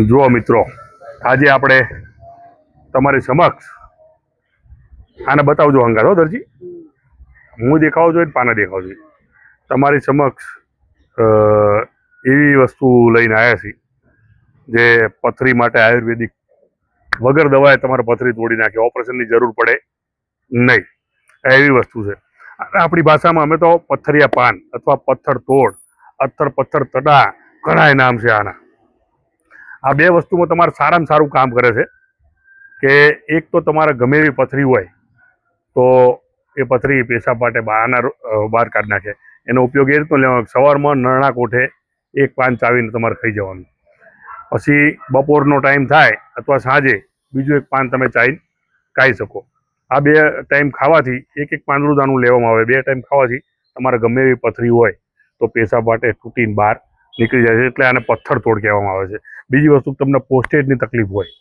જુઓ મિત્રો, આજે આપણે તમારી સમક્ષ આને બતાવજો હંગાત હો દરજી, હું દેખાવ જોઈએ પાના દેખાવ જોઈએ તમારી સમક્ષ એવી વસ્તુ લઈને આવ્યા છીએ જે પથરી માટે આયુર્વેદિક વગર દવાએ તમારે પથરી તોડી નાખે, ઓપરેશનની જરૂર પડે નહીં, એવી વસ્તુ છે. આપણી ભાષામાં અમે તો પથ્થરિયા પાન અથવા પથ્થર તોડ, પથ્થર તડા ઘણા નામ છે આના. આ બે વસ્તુમાં તમારે સારામાં સારું કામ કરે છે કે એક તો તમારે ગમે એવી પથરી હોય તો એ પથરી પેશાબ માટે બહાર કાઢી નાખે. એનો ઉપયોગ એ રીતનો લેવાનો, સવારમાં નરણા કોઠે એક પાન ચાવીને તમારે ખાઈ જવાનું, પછી બપોરનો ટાઈમ થાય અથવા સાંજે બીજું એક પાન તમે ચાવીને ખાઈ શકો. આ બે ટાઈમ ખાવાથી એક પાંદડું દાણું લેવામાં આવે. બે ટાઈમ ખાવાથી તમારે ગમે એવી પથરી હોય તો પેશાબ માટે તૂટીને બહાર નીકળી જાય છે, એટલે આને પથ્થર તોડ કહેવામાં આવે છે. બીજી વસ્તુ, તમને પ્રોસ્ટેટની તકલીફ હોય,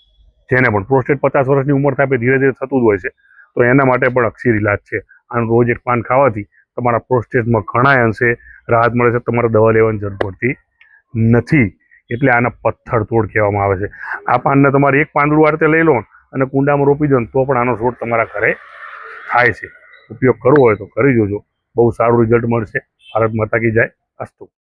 જેને પણ પ્રોસ્ટેટ 50 વર્ષની ઉંમર થાય ધીરે ધીરે થતું જ હોય છે, તો એના માટે પણ અક્ષીર ઇલાજ છે. આનું રોજ એક પાન ખાવાથી તમારા પ્રોસ્ટેટમાં ઘણા અંશે રાહત મળે છે, તમારે દવા લેવાની જરૂર પડતી નથી, એટલે આને પથ્થર તોડ કહેવામાં આવે છે. આ પાનને તમારે એક પાંદડું આ રીતે લઈ લો અને કુંડામાં રોપી દો તો પણ આનો છોડ તમારા ઘરે થાય છે. ઉપયોગ કરવો હોય તો કરી જોજો, બહુ સારું રિઝલ્ટ મળશે. ભારત માતા કી જય. અસ્તુ.